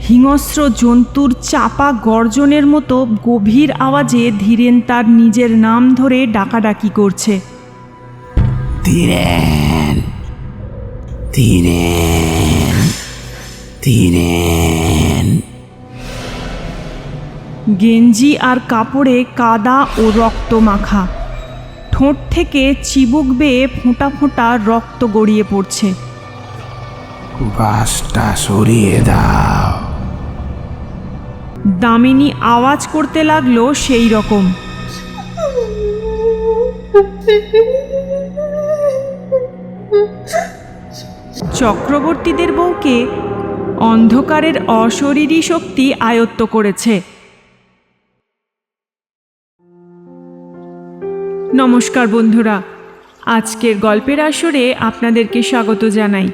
হিংস্র জন্তুর চাপা গর্জনের মতো গভীর আওয়াজে ধীরেন তার নিজের নাম ধরে ডাকাডাকি করছে। ধীরেন, ধীরেন, ধীরেন। গেঞ্জি আর কাপড়ে কাদা ও রক্ত মাখা, ঠোঁট থেকে চিবুক বেয়ে ফোঁটা ফোঁটা রক্ত গড়িয়ে পড়ছে। বাসটা সরিয়ে দাও। দামিনী আওয়াজ করতে লাগলো সেই রকম। চক্রবর্তীদের বউকে অন্ধকারের অশরীরী শক্তি আয়ত্ত করেছে। নমস্কার বন্ধুরা, আজকের গল্পের আসরে আপনাদেরকে স্বাগত জানাই।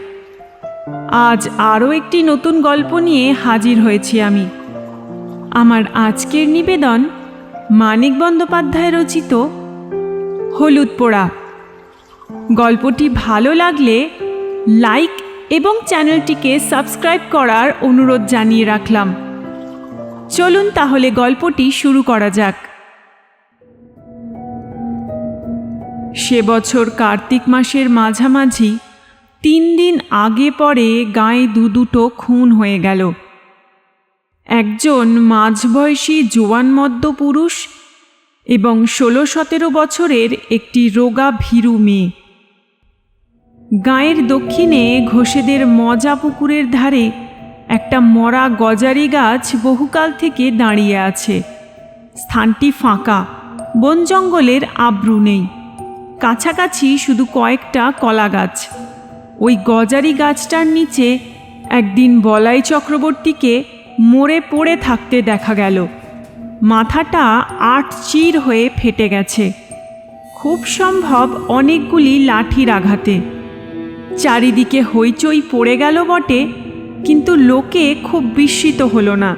আজ আরও একটি নতুন গল্প নিয়ে হাজির হয়েছি আমি। আমার আজকের নিবেদন মানিক বন্দ্যোপাধ্যায় রচিত হলুদ পোড়া। গল্পটি ভালো লাগলে লাইক এবং চ্যানেলটিকে সাবস্ক্রাইব করার অনুরোধ জানিয়ে রাখলাম। চলুন তাহলে গল্পটি শুরু করা যাক। সে বছর কার্তিক মাসের মাঝামাঝি 3 দিন আগে পরে গায়ে দুটো খুন হয়ে গেল। একজন মাঝবয়সী জোয়ানমদ্য পুরুষ এবং 16-17 বছরের একটি রোগা ভীরু মেয়ে। গাঁয়ের দক্ষিণে ঘোষেদের মজা পুকুরের ধারে একটা মরা গজারি গাছ বহুকাল থেকে দাঁড়িয়ে আছে। স্থানটি ফাঁকা, বন জঙ্গলের আব্রু নেই। কাছাকাছি শুধু কয়েকটা কলা গাছ। ওই গজারি গাছটার নিচে একদিন বলাই চক্রবর্তীকে মরে পড়ে থাকতে দেখা গেল। মাথাটা 8 চির হয়ে ফেটে গেছে, খুব সম্ভব অনেকগুলি লাঠির আঘাতে। চারিদিকে হইচই পড়ে গেল বটে, কিন্তু লোকে খুব বিস্মিত হলো না।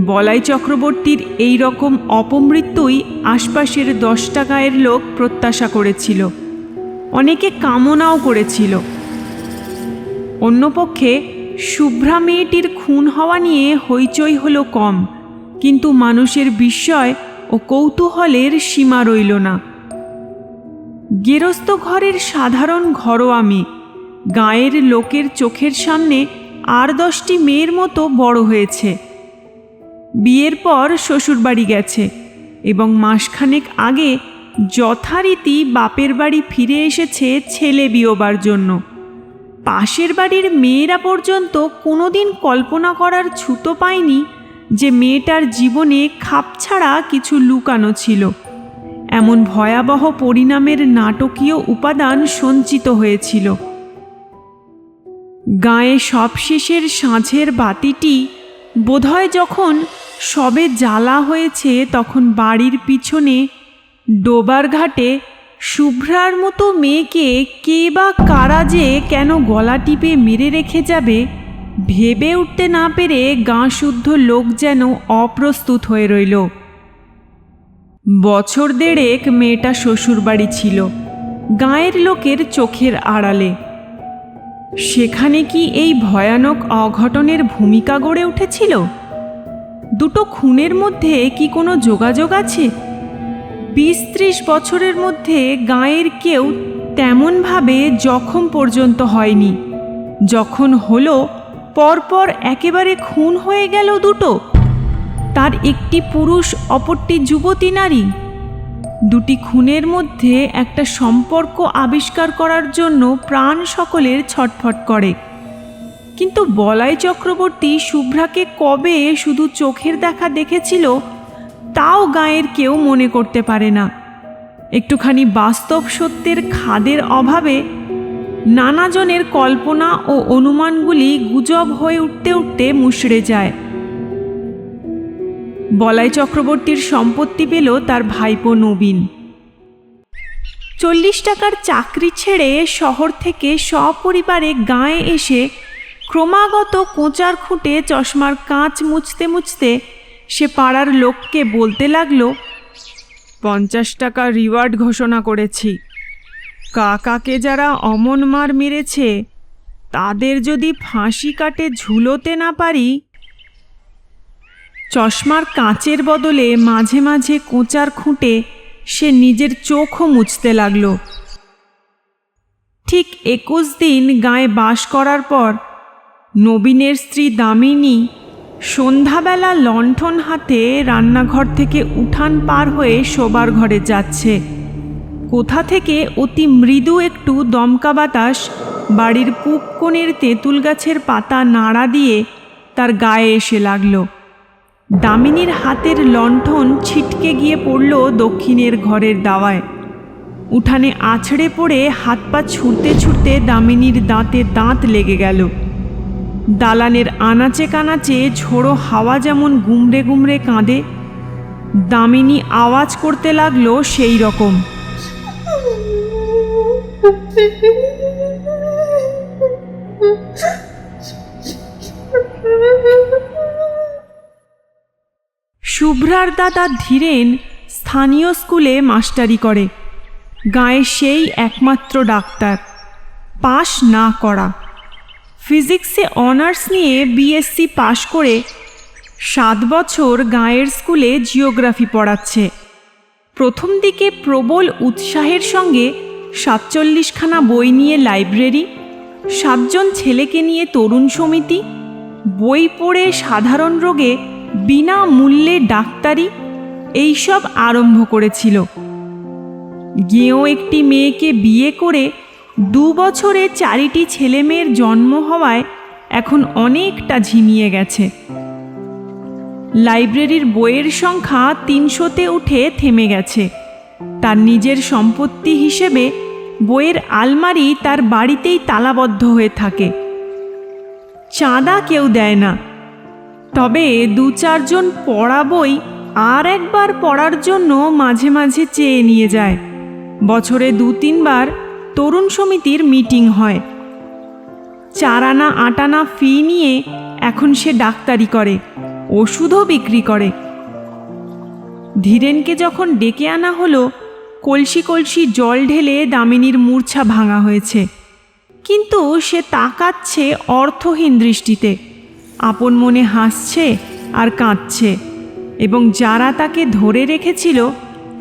বলাই চক্রবর্তীর এই রকম অপমৃত্যুই আশপাশের 10টা গাঁয়ের লোক প্রত্যাশা করেছিল, অনেকে কামনাও করেছিল। অন্যপক্ষে শুভ্রা মেয়েটির খুন হওয়া নিয়ে হইচই হলো কম, কিন্তু মানুষের বিস্ময় ও কৌতূহলের সীমা রইল না। গেরস্ত ঘরের সাধারণ ঘরোয়া মেয়ে, গাঁয়ের লোকের চোখের সামনে আর 10টি মেয়ের মতো বড় হয়েছে। বিয়ের পর শ্বশুরবাড়ি গেছে এবং মাসখানেক আগে যথারীতি বাপের বাড়ি ফিরে এসেছে ছেলে বিয়োবার জন্য। পাশের বাড়ির মেয়েরা পর্যন্ত কোনোদিন কল্পনা করার ছুতো পায়নি যে মেয়েটার জীবনে খাপছাড়া কিছু লুকানো ছিল। এমন ভয়াবহ পরিণামের নাটকীয় উপাদান সঞ্চিত হয়েছিল। গায়ে সবশেষের সাঁঝের বাতিটি বোধহয় যখন সবে জ্বালা হয়েছে, তখন বাড়ির পিছনে ডোবার ঘাটে শুভ্রার মতো মেয়েকে কে বা কারা যে কেন গলা টিপে মেরে রেখে যাবে ভেবে উঠতে না পেরে গাঁ শুদ্ধ লোক যেন অপ্রস্তুত হয়ে রইল। বছর 1.5 মেয়েটা শ্বশুরবাড়ি ছিল, গাঁয়ের লোকের চোখের আড়ালে। সেখানে কি এই ভয়ানক অঘটনের ভূমিকা গড়ে উঠেছিল? দুটো খুনের মধ্যে কি কোনো যোগাযোগ আছে? 20-30 বছরের মধ্যে গাঁয়ের কেউ তেমনভাবে জখম পর্যন্ত হয়নি। যখন হলো, পরপর একেবারে খুন হয়ে গেল দুটো। তার একটি পুরুষ, অপরটি যুবতী নারী। দুটি খুনের মধ্যে একটা সম্পর্ক আবিষ্কার করার জন্য প্রাণ সকলের ছটফট করে। কিন্তু বলাই চক্রবর্তী শুভ্রাকে কবে শুধু চোখের দেখা দেখেছিল তাও গাঁয়ের কেউ মনে করতে পারে না। একটুখানি বাস্তব সত্যের খাদের অভাবে নানাজনের কল্পনা ও অনুমানগুলি গুজব হয়ে উঠতে উঠতে মুষড়ে যায়। বলাই চক্রবর্তীর সম্পত্তি পেল তার ভাইপো নবীন। 40 টাকার চাকরি ছেড়ে শহর থেকে সপরিবারে গাঁয়ে এসে ক্রমাগত কোঁচার খুঁটে চশমার কাঁচ মুছতে মুছতে সে পাড়ার লোককে বলতে লাগলো, 50 টাকা রিওয়ার্ড ঘোষণা করেছি। কাকাকে যারা অমন মার মেরেছে তাদের যদি ফাঁসি কাটে ঝুলোতে না পারি চশমার কাঁচের বদলে মাঝে মাঝে কোঁচার খুঁটে সে নিজের চোখও মুছতে লাগল। ঠিক 21 দিন গাঁয়ে বাস করার পর নবীনের স্ত্রী দামিনী সন্ধ্যাবেলা লণ্ঠন হাতে রান্নাঘর থেকে উঠান পার হয়ে শোবার ঘরে যাচ্ছে। কোথা থেকে অতি মৃদু একটু দমকা বাতাস বাড়ির পূব কোণের তেঁতুল গাছের পাতা নাড়া দিয়ে তার গায়ে এসে লাগল। দামিনীর হাতের লণ্ঠন ছিটকে গিয়ে পড়ল দক্ষিণের ঘরের দাওয়ায়। উঠানে আছড়ে পড়ে হাত পা ছুঁড়তে ছুঁড়তে দামিনীর দাঁতে দাঁত লেগে গেল। দালানের আনাচে কানাচে ঝোড়ো হাওয়া যেমন গুমড়ে গুমড়ে কাঁদে, দামিনী আওয়াজ করতে লাগলো সেই রকম। শুভ্রার দাদা ধীরেন স্থানীয় স্কুলে মাস্টারি করে। গাঁয়ে সেই একমাত্র ডাক্তার, পাশ না করা। ফিজিক্সে অনার্স নিয়ে বিএসসি পাশ করে 7 বছর গাঁয়ের স্কুলে জিওগ্রাফি পড়াচ্ছে। প্রথম দিকে প্রবল উৎসাহের সঙ্গে 47খানা বই নিয়ে লাইব্রেরি, 7 জন ছেলেকে নিয়ে তরুণ সমিতি, বই পড়ে সাধারণ রোগে বিনামূল্যে ডাক্তারি, এইসব আরম্ভ করেছিল। গেঁয়ো একটি মেয়েকে বিয়ে করে 2 বছরে 4টি ছেলে মেয়ের জন্ম হওয়ায় এখন অনেকটা ঝিমিয়ে গেছে। লাইব্রেরির বইয়ের সংখ্যা 300-তে উঠে থেমে গেছে। তার নিজের সম্পত্তি হিসেবে বইয়ের আলমারি তার বাড়িতেই তালাবদ্ধ হয়ে থাকে। চাঁদা কেউ দেয় না, তবে 2-4 জন পড়া বই আর একবার পড়ার জন্য মাঝে মাঝে চেয়ে নিয়ে যায়। বছরে 2-3 বার তরুণ সমিতির মিটিং হয়। 4 আনা 8 আনা ফি নিয়ে এখন সে ডাক্তারি করে, ওষুধও বিক্রি করে। ধীরেনকে যখন ডেকে আনা হলো, কলসি কলসি জল ঢেলে দামিনীর মূর্ছা ভাঙা হয়েছে, কিন্তু সে তাকাচ্ছে অর্থহীন দৃষ্টিতে, আপন মনে হাসছে আর কাঁদছে, এবং যারা তাকে ধরে রেখেছিল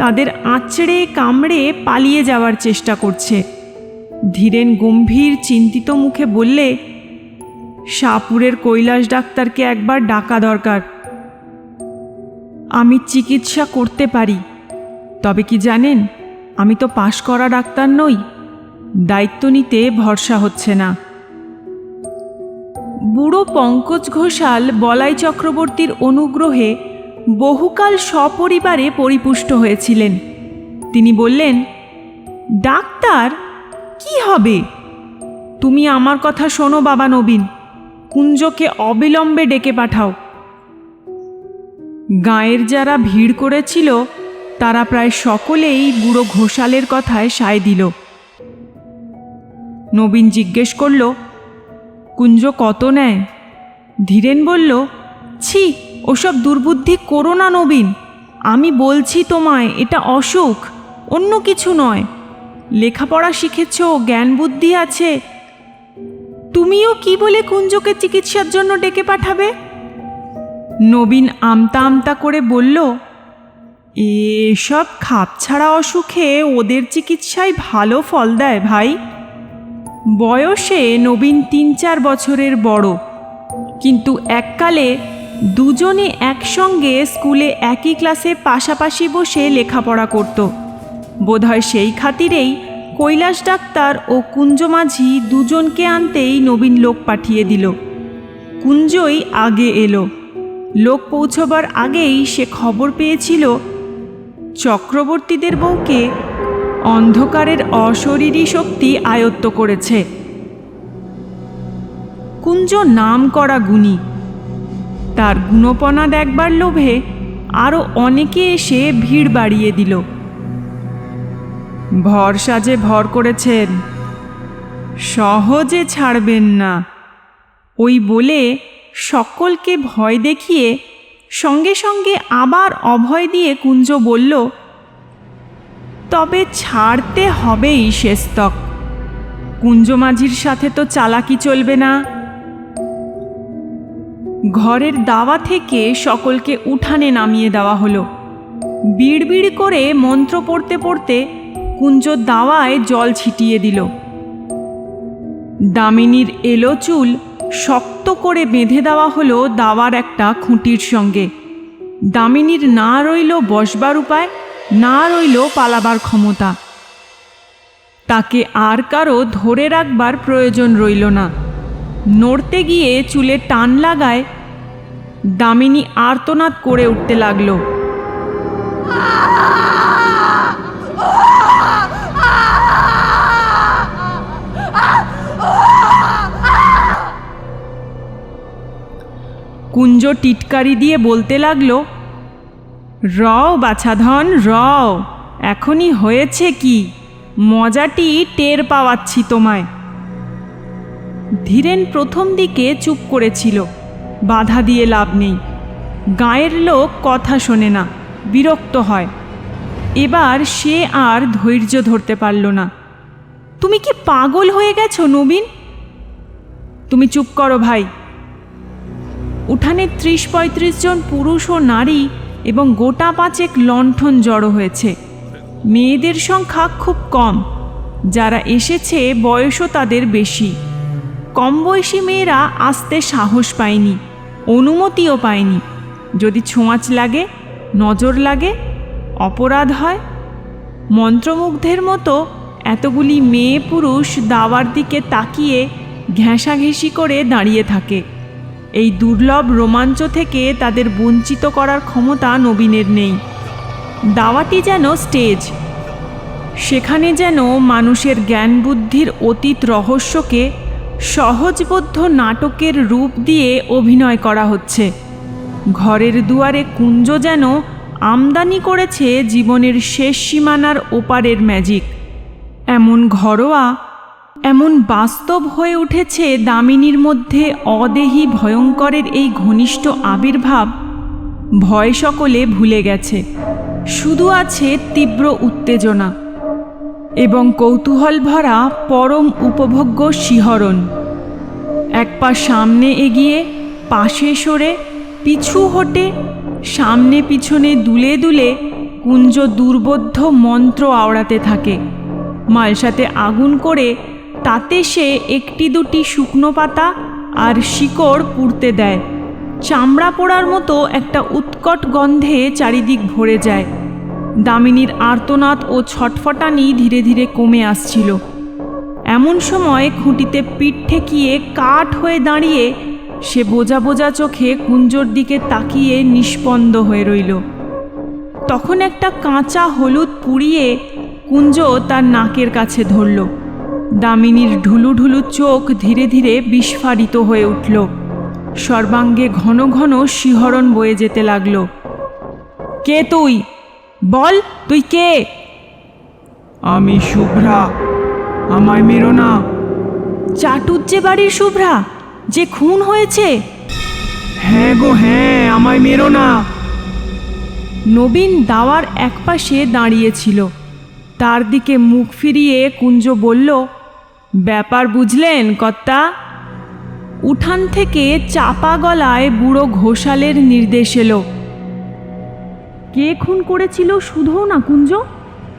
তাদের আঁচড়ে কামড়ে পালিয়ে যাওয়ার চেষ্টা করছে। ধীরেন গম্ভীর চিন্তিত মুখে বললে, শাহপুরের কৈলাস ডাক্তারকে একবার ডাকা দরকার। আমি চিকিৎসা করতে পারি, তবে কি জানেন, আমি তো পাশ করা ডাক্তার নই, দায়িত্ব নিতে ভরসা হচ্ছে না। বুড়ো পঙ্কজ ঘোষাল বলাই চক্রবর্তীর অনুগ্রহে বহুকাল সপরিবারে পরিপুষ্ট হয়েছিলেন। তিনি বললেন, ডাক্তার কি হবে? তুমি আমার কথা শোনো বাবা নবীন, কুঞ্জকে অবিলম্বে ডেকে পাঠাও। গাঁয়ের যারা ভিড় করেছিল তারা প্রায় সকলেই বুড়ো ঘোষালের কথায় সায় দিল। নবীন জিজ্ঞেস করল, কুঞ্জ কত নেয়? ধীরেন বলল, ছি, ওসব দুর্বুদ্ধি করো না নবীন, আমি বলছি তোমায় এটা অসুখ, অন্য কিছু নয়। লেখাপড়া শিখেছ, জ্ঞান বুদ্ধি আছে, তুমিও কি বলে কুঞ্জকে চিকিৎসার জন্য ডেকে পাঠাবে? নবীন আমতা আমতা করে বলল, এসব খাপছাড়া অসুখে ওদের চিকিৎসায় ভালো ফল দেয় ভাই। বয়সে নবীন 3-4 বছরের বড়, কিন্তু এককালে দুজনে একসঙ্গে স্কুলে একই ক্লাসে পাশাপাশি বসে লেখাপড়া করত। বোধহয় সেই খাতিরেই কৈলাস ডাক্তার ও কুঞ্জ মাঝি দুজনকে আনতেই নবীন লোক পাঠিয়ে দিল। কুঞ্জই আগে এলো। লোক পৌঁছবার আগেই সে খবর পেয়েছিল চক্রবর্তীদের বউকে অন্ধকারের অশরীরী শক্তি আয়ত্ত করেছে। কুঞ্জ নাম করা গুণী, তার গুণপনা দেখবার লোভে আরও অনেকে এসে ভিড় বাড়িয়ে দিল। ভরসা যে ভর করেছেন, সহজে ছাড়বেন না, ওই বলে সকলকে ভয় দেখিয়ে সঙ্গে সঙ্গে আবার অভয় দিয়ে কুঞ্জ বলল, তবে ছাড়তে হবেই শেষতক। কুঞ্জ মাঝির সাথে তো চালাকি চলবে না। ঘরের দাওয়া থেকে সকলকে উঠানে নামিয়ে দেওয়া হলো। বিড়বিড় করে মন্ত্র পড়তে পড়তে কুঞ্জ দাওয়ায় জল ছিটিয়ে দিল। দামিনীর এলো চুল শক্ত করে বেঁধে দেওয়া হলো দাওয়ার একটা খুঁটির সঙ্গে। দামিনীর না রইল বসবার উপায়, না রইল পালাবার ক্ষমতা। তাকে আর কারো ধরে রাখবার প্রয়োজন রইল না। নড়তে গিয়ে চুলে টান লাগায় দামিনী আর্তনাদ করে উঠতে লাগলো। কুঞ্জ টিটকারি দিয়ে বলতে লাগলো, রও বাছাধন রও, এখনই হয়েছে কি, মজাটি টের পাওয়াচ্ছি তোমায়। ধীরেন প্রথম দিকে চুপ করেছিল, বাধা দিয়ে লাভ নেই। গাঁয়ের লোক কথা শোনে না, বিরক্ত হয়। এবার সে আর ধৈর্য ধরতে পারল না। তুমি কি পাগল হয়ে গেছো নবীন? তুমি চুপ করো ভাই। উঠানে ৩০-৩৫ জন পুরুষ ও নারী এবং গোটা ৫ লণ্ঠন জড়ো হয়েছে। মেয়েদের সংখ্যা খুব কম, যারা এসেছে বয়সও তাদের বেশি। কম বয়সী মেয়েরা আসতে সাহস পায়নি, অনুমতিও পায়নি। যদি ছোঁয়াচ লাগে, নজর লাগে, অপরাধ হয়। মন্ত্রমুগ্ধের মতো এতগুলি মেয়ে পুরুষ দাওয়ার দিকে তাকিয়ে ঘেঁষাঘেঁষি করে দাঁড়িয়ে থাকে। এই দুর্লভ রোমাঞ্চ থেকে তাদের বঞ্চিত করার ক্ষমতা নবীনের নেই। দাওয়াটি যেন স্টেজ, সেখানে যেন মানুষের জ্ঞান বুদ্ধির অতীত রহস্যকে সহজবোধ্য নাটকের রূপ দিয়ে অভিনয় করা হচ্ছে। ঘরের দুয়ারে কুঞ্জ যেন আমদানি করেছে জীবনের শেষ সীমানার ওপারের ম্যাজিক। এমন ঘরোয়া, এমন বাস্তব হয়ে উঠেছে দামিনীর মধ্যে অদেহী ভয়ঙ্করের এই ঘনিষ্ঠ আবির্ভাব। ভয় সকলে ভুলে গেছে, শুধু আছে তীব্র উত্তেজনা এবং কৌতূহল ভরা পরম উপভোগ্য শিহরণ। এক পা সামনে এগিয়ে, পাশে সরে, পিছু হটে, সামনে পিছনে দুলে দুলে কুঞ্জ দুর্বোধ্য মন্ত্র আওড়াতে থাকে। মালসাতে আগুন করে তাতে সে একটি দুটি শুকনো পাতা আর শিকড় পুড়তে দেয়। চামড়া পোড়ার মতো একটা উৎকট গন্ধে চারিদিক ভরে যায়। দামিনীর আর্তনাদ ও ছটফটানি ধীরে ধীরে কমে আসছিল। এমন সময় খুঁটিতে পিঠ ঠেকিয়ে কাঠ হয়ে দাঁড়িয়ে সে বোজা বোজা চোখে কুঞ্জর দিকে তাকিয়ে নিষ্পন্দ হয়ে রইল। তখন একটা কাঁচা হলুদ পুড়িয়ে কুঞ্জ তার নাকের কাছে ধরল। দামিনীর ঢুলু ঢুলু চোখ ধীরে ধীরে বিস্ফারিত হয়ে উঠল। সর্বাঙ্গে ঘন ঘন শিহরণ বয়ে যেতে লাগল। কে তুই? বল, তুই কে? আমি শুভ্রা, আমায় মেরো না। চাটুজ্জে বাড়ির শুভ্রা, যে খুন হয়েছে? হ্যাঁ গো হ্যাঁ, আমায় মেরো না। নবীন দাওয়ার একপাশে দাঁড়িয়েছিল। তার দিকে মুখ ফিরিয়ে কুঞ্জ বলল, ব্যাপার বুঝলেন কর্তা? উঠান থেকে চাপা গলায় বুড়ো ঘোষালের নির্দেশ এলো। কে খুন করেছিল শুধু না কুঞ্জ?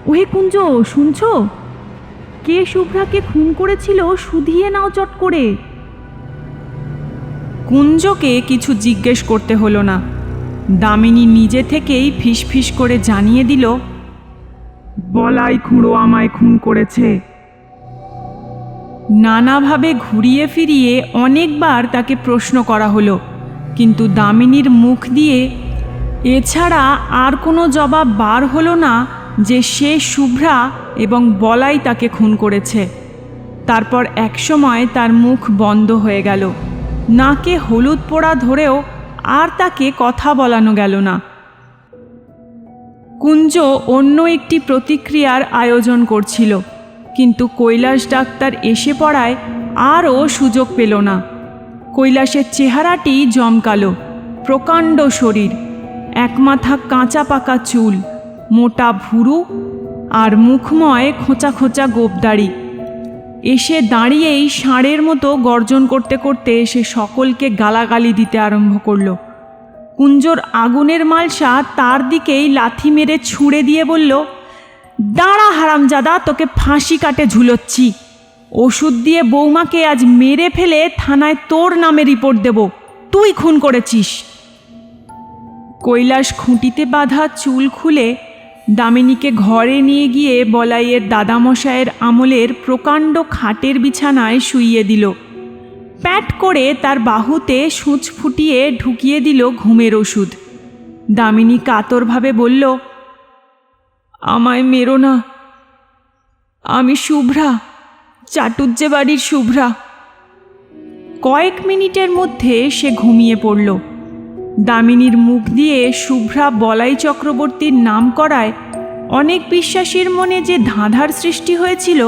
ওহে কুঞ্জ, শুনছো? কে শুভ্রাকে খুন করেছিল শুধিয়ে নাও চট করে। কুঞ্জকে কিছু জিজ্ঞেস করতে হলো না। দামিনী নিজে থেকেই ফিসফিস করে জানিয়ে দিল, বলাই খুঁড়ো আমায় খুন করেছে। নানাভাবে ঘুরিয়ে ফিরিয়ে অনেকবার তাকে প্রশ্ন করা হলো, কিন্তু দামিনীর মুখ দিয়ে এছাড়া আর কোনো জবাব বার হলো না যে সে শুভ্রা এবং বলাই তাকে খুন করেছে। তারপর একসময় তার মুখ বন্ধ হয়ে গেল। নাকে হলুদ পোড়া ধরেও আর তাকে কথা বলানো গেল না। কুঞ্জ অন্য একটি প্রতিক্রিয়ার আয়োজন করছিল, কিন্তু কৈলাস ডাক্তার এসে পড়ায় আরও সুযোগ পেল না। কৈলাসের চেহারাটি জমকালো, প্রকাণ্ড শরীর, এক মাথা কাঁচা পাকা চুল, মোটা ভুরু আর মুখময় খোঁচা খোঁচা গোঁপদাড়ি। এসে দাঁড়িয়েই ষাঁড়ের মতো গর্জন করতে করতে সে সকলকে গালাগালি দিতে আরম্ভ করল। কুঞ্জর আগুনের মালসা তার দিকেই লাথি মেরে ছুঁড়ে দিয়ে বলল, দাঁড়া হারামজাদা, তোকে ফাঁসি কাটে ঝুলোচ্ছি। ওষুধ দিয়ে বৌমাকে আজ মেরে ফেলে থানায় তোর নামে রিপোর্ট দেব, তুই খুন করেছিস। কৈলাস খুঁটিতে বাঁধা চুল খুলে দামিনীকে ঘরে নিয়ে গিয়ে বলাইয়ের দাদামশায়ের আমলের প্রকাণ্ড খাটের বিছানায় শুইয়ে দিল। প্যাট করে তার বাহুতে সূঁচ ফুটিয়ে ঢুকিয়ে দিল ঘুমের ওষুধ। দামিনী কাতরভাবে বলল, আমায় মেরো না, আমি শুভ্রা, চাটুজ্জে বাড়ির শুভ্রা। কয়েক মিনিটের মধ্যে সে ঘুমিয়ে পড়ল। দামিনীর মুখ দিয়ে শুভ্রা বলাই চক্রবর্তীর নাম করায় অনেক বিশ্বাসীর মনে যে ধাঁধার সৃষ্টি হয়েছিল,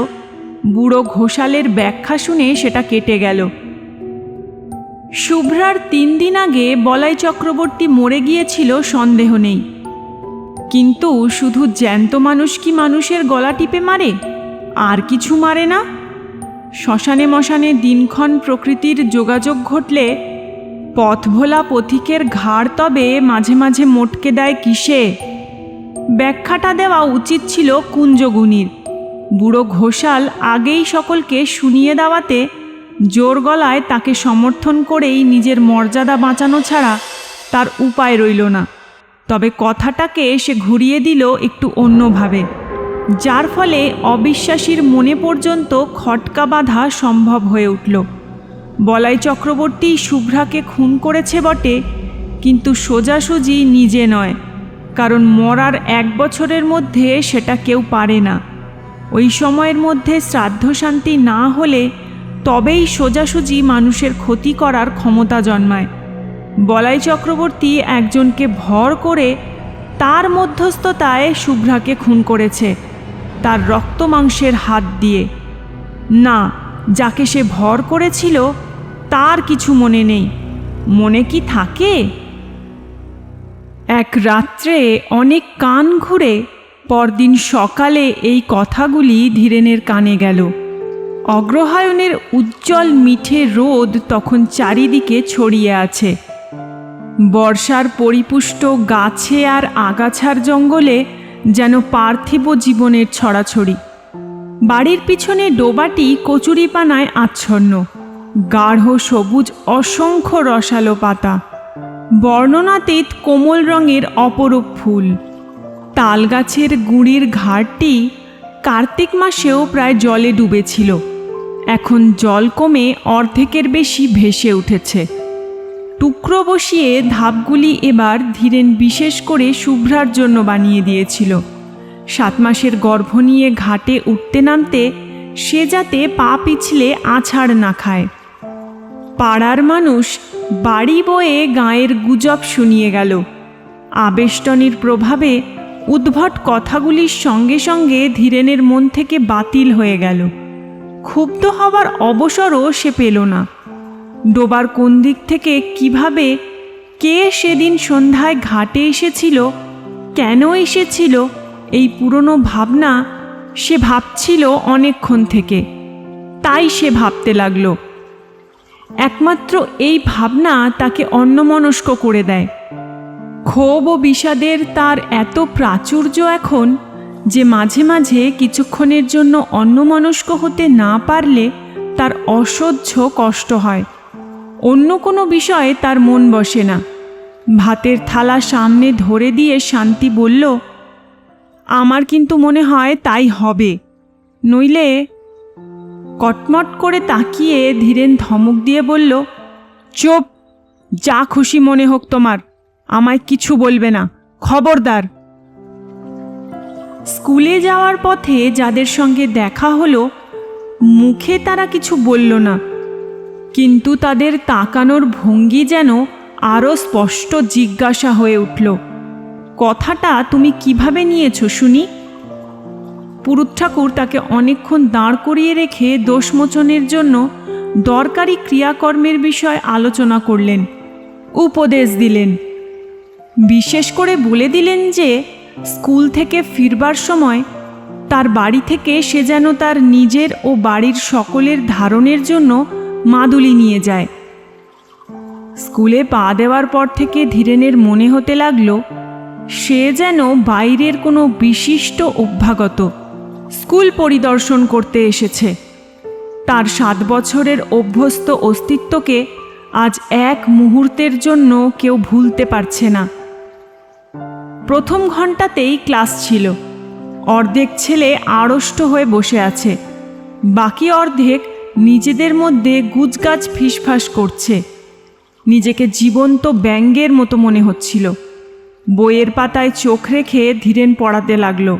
বুড়ো ঘোষালের ব্যাখ্যা শুনে সেটা কেটে গেল। শুভ্রার 3 দিন আগে বলাই চক্রবর্তী মরে গিয়েছিল সন্দেহ নেই, কিন্তু শুধু জ্যান্ত মানুষ কি মানুষের গলা টিপে মারে? আর কিছু মারে না? শ্মশানে মশানে দিনক্ষণ প্রকৃতির যোগাযোগ ঘটলে পথভোলা পথিকের ঘাড় তবে মাঝে মাঝে মোটকে দেয় কিসে? ব্যাখ্যাটা দেওয়া উচিত ছিল কুঞ্জগুণীর। বুড়ো ঘোষাল আগেই সকলকে শুনিয়ে দেওয়াতে জোর গলায় তাকে সমর্থন করেই নিজের মর্যাদা বাঁচানো ছাড়া তার উপায় রইল না। তবে কথাটাকে সে ঘুরিয়ে দিল একটু অন্যভাবে, যার ফলে অবিশ্বাসীর মনে পর্যন্ত খটকা বাঁধা সম্ভব হয়ে উঠল। বলাই চক্রবর্তী শুভ্রাকে খুন করেছে বটে, কিন্তু সোজাসুজি নিজে নয়, কারণ মরার 1 বছরের মধ্যে সেটা কেউ পারে না। ওই সময়ের মধ্যে শ্রাদ্ধ শান্তি না হলে তবেই সোজাসুজি মানুষের ক্ষতি করার ক্ষমতা জন্মায়। বলাই চক্রবর্তী একজনকে ভর করে তার মধ্যস্থতায় শুভ্রাকে খুন করেছে, তার রক্ত মাংসের হাত দিয়ে। না, যাকে সে ভর করেছিল তার কিছু মনে নেই। মনে কি থাকে? এক রাত্রে অনেক কান ঘুরে পরদিন সকালে এই কথাগুলি ধীরেনের কানে গেল। অগ্রহায়ণের উজ্জ্বল মিঠে রোদ তখন চারিদিকে ছড়িয়ে আছে। বর্ষার পরিপুষ্ট গাছে আর আগাছার জঙ্গলে যেন পার্থিব জীবনের ছড়াছড়ি। বাড়ির পিছনে ডোবাটি কচুরিপানায় আচ্ছন্ন, গাঢ় সবুজ অসংখ্য রসালো পাতা, বর্ণনাতীত কোমল রঙের অপরূপ ফুল। তালগাছের গুঁড়ির ঘাটটি কার্তিক মাসেও প্রায় জলে ডুবেছিল, এখন জল কমে অর্ধেকের বেশি ভেসে উঠেছে। টুকরো বসিয়ে ধাপগুলি এবার ধীরেন বিশেষ করে শুভ্রার জন্য বানিয়ে দিয়েছিল। 7 মাসের গর্ভ নিয়ে ঘাটে উঠতে নামতে সে যাতে পা পিছলে আছাড় না খায়। পাড়ার মানুষ বাড়ি বয়ে গাঁয়ের গুজব শুনিয়ে গেল। আবেষ্টনীর প্রভাবে উদ্ভট কথাগুলির সঙ্গে সঙ্গে ধীরেনের মন থেকে বাতিল হয়ে গেল। ক্ষুব্ধ হবার অবসরও সে পেল না। ডোবার কোন দিক থেকে কিভাবে কে সেদিন সন্ধ্যায় ঘাটে এসেছিল, কেন এসেছিল, এই পুরনো ভাবনা সে ভাবছিল অনেকক্ষণ থেকে। তাই সে ভাবতে লাগল। একমাত্র এই ভাবনা তাকে অন্যমনস্ক করে দেয়। ক্ষোভ ও বিষাদের তার এত প্রাচুর্য এখন যে মাঝে মাঝে কিছুক্ষণের জন্য অন্যমনস্ক হতে না পারলে তার অসহ্য কষ্ট হয়। অন্য কোনো বিষয়ে তার মন বসে না। ভাতের থালা সামনে ধরে দিয়ে শান্তি বলল, আমার কিন্তু মনে হয় তাই হবে, নইলে। কটমট করে তাকিয়ে ধীরেন ধমক দিয়ে বলল, চুপ, যা খুশি মনে হোক তোমার, আমায় কিছু বলবে না, খবরদার। স্কুলে যাওয়ার পথে যাদের সঙ্গে দেখা হলো, মুখে তারা কিছু বলল না, কিন্তু তাদের তাকানোর ভঙ্গি যেন আরও স্পষ্ট জিজ্ঞাসা হয়ে উঠল, কথাটা তুমি কিভাবে নিয়েছ শুনি? পুরুত ঠাকুর তাকে অনেকক্ষণ দাঁড় করিয়ে রেখে দোষমোচনের জন্য দরকারি ক্রিয়াকর্মের বিষয় আলোচনা করলেন, উপদেশ দিলেন। বিশেষ করে বলে দিলেন যে স্কুল থেকে ফিরবার সময় তার বাড়ি থেকে সে যেন তার নিজের ও বাড়ির সকলের ধারণের জন্য মাদুলি নিয়ে যায়। স্কুলে পা দেওয়ার পর থেকে ধীরেনের মনে হতে লাগলো সে যেন বাইরের কোনো বিশিষ্ট অভ্যাগত স্কুল পরিদর্শন করতে এসেছে। তার 7 বছরের অভ্যস্ত অস্তিত্বকে আজ এক মুহূর্তের জন্য কেউ ভুলতে পারছে না। প্রথম ঘন্টাতেই ক্লাস ছিল। অর্ধেক ছেলে আড়ষ্ট হয়ে বসে আছে, বাকি অর্ধেক নিজেদের মধ্যে গুজগাছ ফিসফাস করছে। নিজেকে জীবন্ত ব্যাঙের মতো মনে হচ্ছিল। বইয়ের পাতায় চোখ রেখে ধীরেন পড়াতে লাগলো।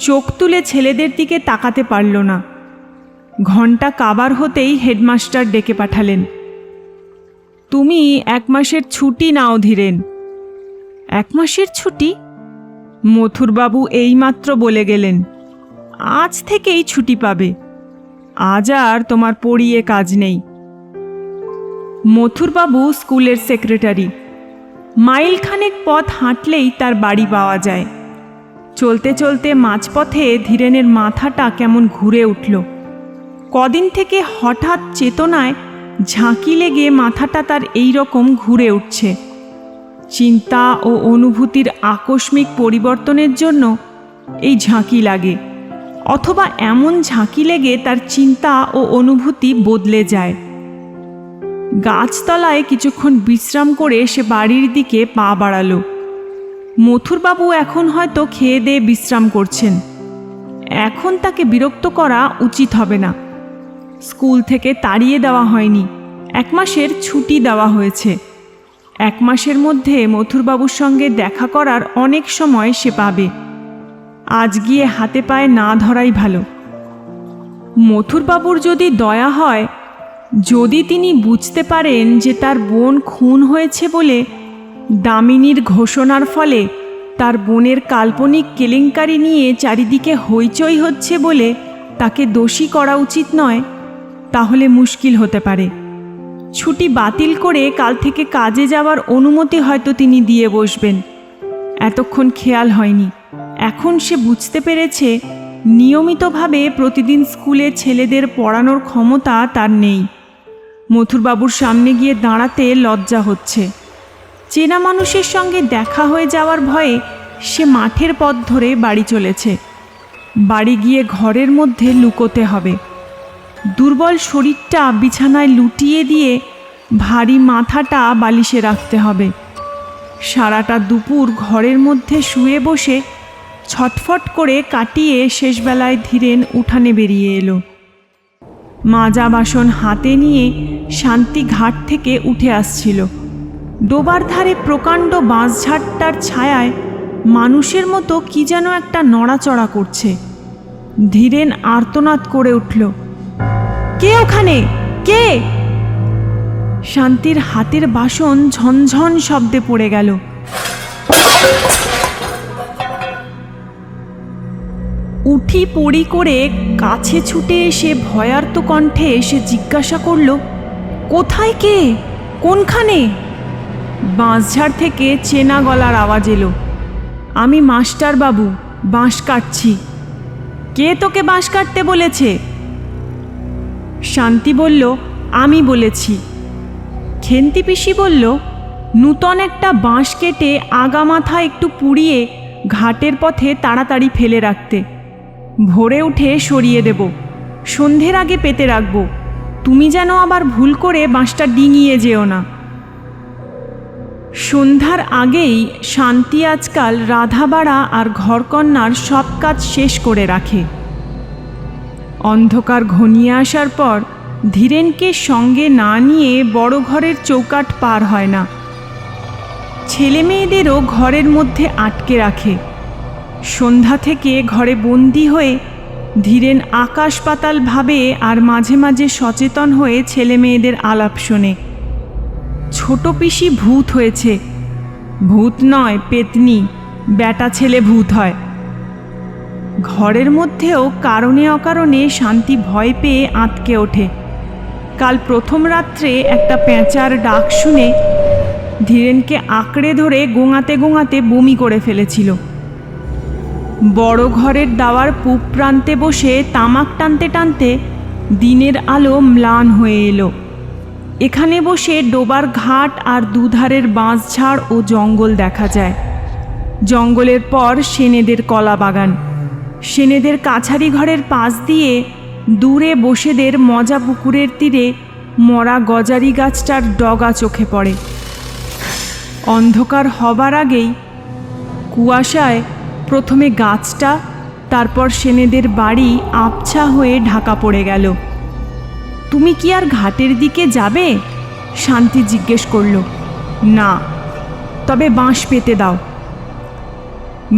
চোখ তুলে ছেলেদের দিকে তাকাতে পারল না। ঘন্টা কাবার হতেই হেডমাস্টার ডেকে পাঠালেন। তুমি 1 মাসের ছুটি নাও ধীরেন। 1 মাসের ছুটি? মথুরবাবু এইমাত্র বলে গেলেন আজ থেকেই ছুটি পাবে। আজ আর তোমার পড়িয়ে কাজ নেই। মথুরবাবু স্কুলের সেক্রেটারি। মাইলখানেক পথ হাঁটলেই তার বাড়ি পাওয়া যায়। চলতে চলতে মাঝপথে ধীরেনের মাথাটা কেমন ঘুরে উঠল। কদিন থেকে হঠাৎ চেতনায় ঝাঁকি লেগে মাথাটা তার এই রকম ঘুরে উঠছে। চিন্তা ও অনুভূতির আকস্মিক পরিবর্তনের জন্য এই ঝাঁকি লাগে, অথবা এমন ঝাঁকি লেগে তার চিন্তা ও অনুভূতি বদলে যায়। গাছতলায় কিছুক্ষণ বিশ্রাম করে সে বাড়ির দিকে পা বাড়ালো। মথুরবাবু এখন হয়তো খেয়ে দিয়ে বিশ্রাম করছেন। এখন তাকে বিরক্ত করা উচিত হবে না। স্কুল থেকে তাড়িয়ে দেওয়া হয়নি, 1 মাসের ছুটি দেওয়া হয়েছে। 1 মাসের মধ্যে মথুরবাবুর সঙ্গে দেখা করার অনেক সময় সে পাবে। আজ গিয়ে হাতে পায়ে না ধরাই ভালো। মথুরবাবুর যদি দয়া হয়, যদি তিনি বুঝতে পারেন যে তার বোন খুন হয়েছে বলে দামিনীর ঘোষণার ফলে তার বোনের কাল্পনিক কেলেঙ্কারি নিয়ে চারিদিকে হইচই হচ্ছে বলে তাকে দোষী করা উচিত নয়, তাহলে মুশকিল হতে পারে। ছুটি বাতিল করে কাল থেকে কাজে যাওয়ার অনুমতি হয়তো তিনি দিয়ে বসবেন। এতক্ষণ খেয়াল হয়নি। এখন সে বুঝতে পেরেছে নিয়মিতভাবে প্রতিদিন স্কুলে ছেলেদের পড়ানোর ক্ষমতা তার নেই। মথুরবাবুর সামনে গিয়ে দাঁড়াতে লজ্জা হচ্ছে। চেনা মানুষের সঙ্গে দেখা হয়ে যাওয়ার ভয়ে সে মাঠের পথ ধরে বাড়ি চলেছে। বাড়ি গিয়ে ঘরের মধ্যে লুকোতে হবে। দুর্বল শরীরটা বিছানায় লুটিয়ে দিয়ে ভারী মাথাটা বালিশে রাখতে হবে। সারাটা দুপুর ঘরের মধ্যে শুয়ে বসে ছটফট করে কাটিয়ে শেষবেলায় ধীরেন উঠানে বেরিয়ে এলো। মাজা বাসন হাতে নিয়ে শান্তি ঘাট থেকে উঠে আসছিল। ডোবার ধারে প্রকাণ্ড বাঁশঝাড়টার ছায়ায় মানুষের মতো কি যেন একটা নড়াচড়া করছে। ধীরেন আর্তনাদ করে উঠল, কে ওখানে? কে? শান্তির হাতের বাসন ঝনঝন শব্দে পড়ে গেল। উঠি পড়ি করে কাছে ছুটে এসে ভয়ার্ত কণ্ঠে এসে জিজ্ঞাসা করল, কোথায় কে? কোনখানে? বাঁশঝাড় থেকে চেনা গলার আওয়াজ এলো, আমি মাস্টার বাবু, বাঁশ কাটছি। কে তোকে বাঁশ কাটতে বলেছে? শান্তি বলল, আমি বলেছি। খেন্তি পিসি বলল, নূতন একটা বাঁশ কেটে আগা মাথা একটু পুড়িয়ে ঘাটের পথে তাড়াতাড়ি ফেলে রাখতে। ভোরে উঠে সরিয়ে দেব, সন্ধ্যের আগে পেতে রাখব। তুমি যেন আবার ভুল করে বাঁশটা ডিঙিয়ে যেও না। সন্ধ্যার আগেই শান্তি আজকাল রাধাবাড়া আর ঘরকন্নার সব কাজ শেষ করে রাখে। অন্ধকার ঘনিয়ে আসার পর ধীরেনকে সঙ্গে না নিয়ে বড় ঘরের চৌকাঠ পার হয় না। ছেলে মেয়েদেরও ঘরের মধ্যে আটকে রাখে। সন্ধ্যা থেকে ঘরে বন্দি হয়ে ধীরেন আকাশ পাতাল ভাবে আর মাঝে মাঝে সচেতন হয়ে ছেলে মেয়েদের আলাপ শোনে। ছোট পিসি ভূত হয়েছে। ভূত নয়, পেতনি, বেটা ছেলে ভূত হয়। ঘরের মধ্যেও কারণে অকারণে শান্তি ভয় পেয়ে আঁতকে ওঠে। কাল প্রথম রাত্রে একটা পেঁচার ডাক শুনে ধীরেনকে আঁকড়ে ধরে গোঙাতে গোঙাতে বমি করে ফেলেছিল। বড় ঘরের দাওয়ার পূব প্রান্তে বসে তামাক টানতে টানতে দিনের আলো ম্লান হয়ে এলো। এখানে বসে ডোবার ঘাট আর দুধারের বাঁশঝাড় ও জঙ্গল দেখা যায়। জঙ্গলের পর সেনেদের কলা বাগান, সেনেদের কাছারি ঘরের পাশ দিয়ে দূরে বসেদের মজা পুকুরের তীরে মরা গজারি গাছটার ডগা চোখে পড়ে। অন্ধকার হবার আগেই কুয়াশায় প্রথমে গাছটা, তারপর সেনেদের বাড়ি আবছা হয়ে ঢাকা পড়ে গেল। তুমি কি আর ঘাটের দিকে যাবে? শান্তি জিজ্ঞেস করল। না, তবে বাঁশ পেতে দাও।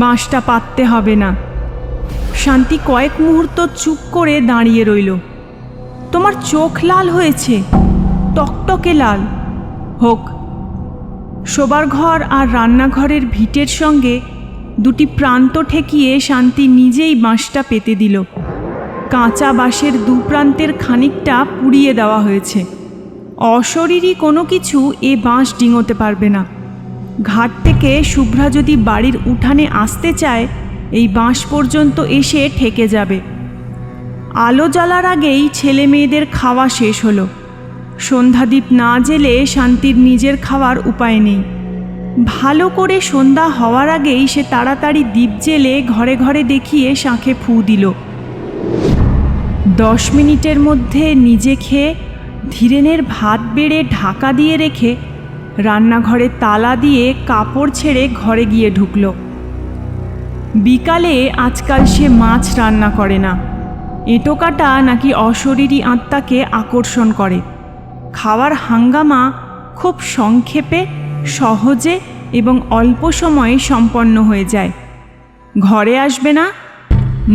বাঁশটা পাততে হবে না। শান্তি কয়েক মুহূর্ত চুপ করে দাঁড়িয়ে রইল। তোমার চোখ লাল হয়েছে, টকটকে লাল। হোক। শোবার ঘর আর রান্নাঘরের ভিটের সঙ্গে দুটি প্রান্ত ঠেকিয়ে শান্তি নিজেই বাঁশটা পেতে দিল। কাঁচা বাঁশের দু প্রান্তের খানিকটা পুড়িয়ে দেওয়া হয়েছে। অশরীরী কোনো কিছু এ বাঁশ ডিঙোতে পারবে না। ঘাট থেকে শুভ্রা যদি বাড়ির উঠানে আসতে চায়, এই বাঁশ পর্যন্ত এসে ঠেকে যাবে। আলো জ্বালার আগেই ছেলে মেয়েদের খাওয়া শেষ হলো। সন্ধ্যাদীপ না জ্বেলে শান্তির নিজের খাওয়ার উপায় নেই। ভালো করে সন্ধ্যা হওয়ার আগেই সে তাড়াতাড়ি দীপ জ্বেলে ঘরে ঘরে দেখিয়ে শাঁখে ফু দিল। 10 মিনিটের মধ্যে নিজে খেয়ে ধীরেনের ভাত বেড়ে ঢাকা দিয়ে রেখে রান্নাঘরে তালা দিয়ে কাপড় ছেড়ে ঘরে গিয়ে ঢুকল। বিকালে আজকাল সে মাছ রান্না করে না। এঁটো কাটা নাকি অশরীরী আত্মাকে আকর্ষণ করে। খাওয়ার হাঙ্গামা খুব সংক্ষেপে, সহজে এবং অল্প সময়ে সম্পন্ন হয়ে যায়। ঘরে আসবে না?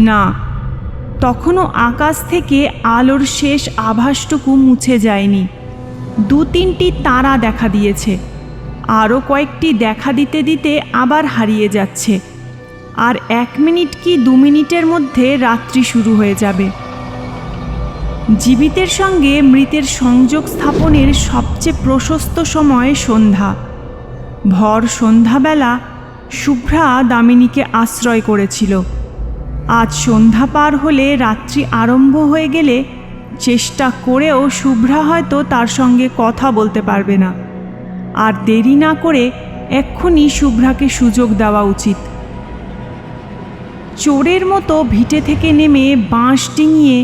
না। তখনও আকাশ থেকে আলোর শেষ আভাসটুকু মুছে যায়নি। 2-3টি তারা দেখা দিয়েছে, আরও কয়েকটি দেখা দিতে দিতে আবার হারিয়ে যাচ্ছে। আর 1 মিনিট কি 2 মিনিটের মধ্যে রাত্রি শুরু হয়ে যাবে। জীবিতের সঙ্গে মৃতের সংযোগ স্থাপনের সবচেয়ে প্রশস্ত সময় সন্ধ্যা। ভর সন্ধ্যাবেলা শুভ্রা দামিনীকে আশ্রয় করেছিল। আজ সন্ধ্যা পার হলে রাত্রি আরম্ভ হয়ে গেলে চেষ্টা করেও শুভ্রা হয়তো তার সঙ্গে কথা বলতে পারবে না। আর দেরি না করে এক্ষুনি শুভ্রাকে সুযোগ দেওয়া উচিত। চোরের মতো ভিটে থেকে নেমে বাঁশ ডিঙিয়ে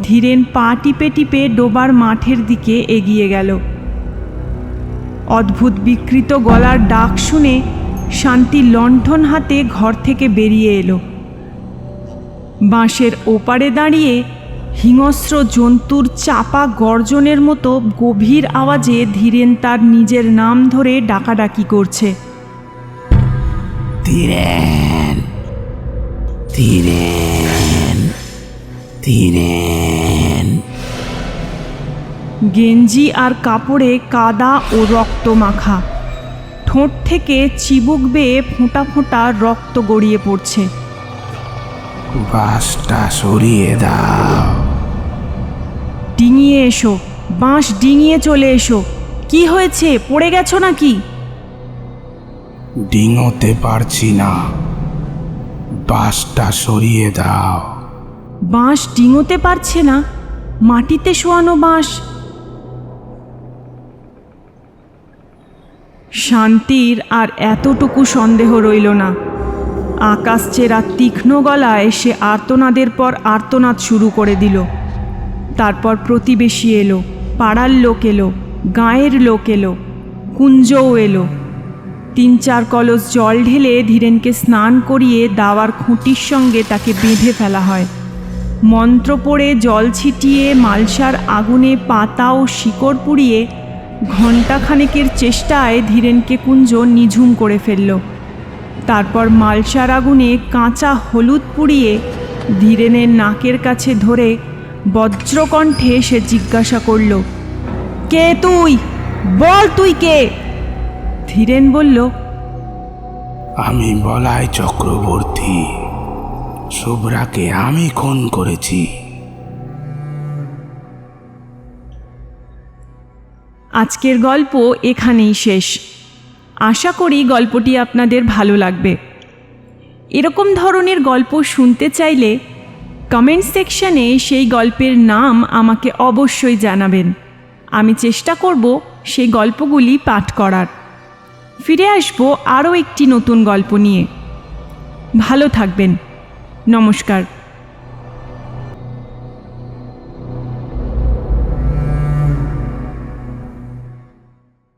ধীরেন পা টিপে টিপে ডোবার মাঠের দিকে এগিয়ে গেল। অদ্ভুত বিকৃত গলার ডাক শুনে শান্তি লণ্ঠন হাতে ঘর থেকে বেরিয়ে এলো। বাঁশের ওপারে দাঁড়িয়ে হিংস্র জন্তুর চাপা গর্জনের মতো গভীর আওয়াজে ধীরেন তার নিজের নাম ধরে ডাকাডাকি করছে। ধীরেন, ধীরেন, ধীরেন। গেঞ্জি আর কাপড়ে কাদা ও রক্ত মাখা, ঠোঁট থেকে চিবুক বেয়ে ফোঁটা ফোঁটা রক্ত গড়িয়ে পড়ছে। বাঁশটা সরিয়ে দাও। ডিঙিয়ে এসো, বাঁশ ডিঙিয়ে চলে এসো। কি হয়েছে, পড়ে গেছো নাকি? ডিঙোতে পারছি না, বাঁশটা সরিয়ে দাও। বাঁশ ডিঙোতে পারছে না? মাটিতে শোয়ানো বাঁশ। শান্তির আর এতটুকু সন্দেহ রইল না। আকাশ চেরা তীক্ষ্ণ গলায় সে আর্তনাদের পর আর্তনাদ শুরু করে দিল। তারপর প্রতিবেশী এলো, পাড়ার লোক এলো, গাঁয়ের লোক এলো, কুঞ্জও এলো। 3-4 কলস জল ঢেলে ধীরেনকে স্নান করিয়ে দাওয়ার খুঁটির সঙ্গে তাকে বেঁধে ফেলা হয়। মন্ত্র পড়ে জল ছিটিয়ে মালসার আগুনে পাতা ও শিকড় পুড়িয়ে ঘণ্টাখানেকের চেষ্টায় ধীরেনকে কুঞ্জ নিঝুম করে ফেলল। তারপর মালসার আগুনে কাঁচা হলুদ পুড়িয়ে ধীরেনের নাকের কাছে ধরে বজ্রকণ্ঠে সে জিজ্ঞাসা করল, কে তুই? বল তুই কে? ধীরেন বলল, আমি বলাই চক্রবর্তী, শুভ্রাকে আমি খুন করেছি। আজকের গল্প এখানেই শেষ। আশা করি গল্পটি আপনাদের ভালো লাগবে। এরকম ধরনের গল্প শুনতে চাইলে কমেন্ট সেকশনে সেই গল্পের নাম আমাকে অবশ্যই জানাবেন। আমি চেষ্টা করব সেই গল্পগুলি পাঠ করার। ফিরে আসবো আরও একটি নতুন গল্প নিয়ে। ভালো থাকবেন। নমস্কার।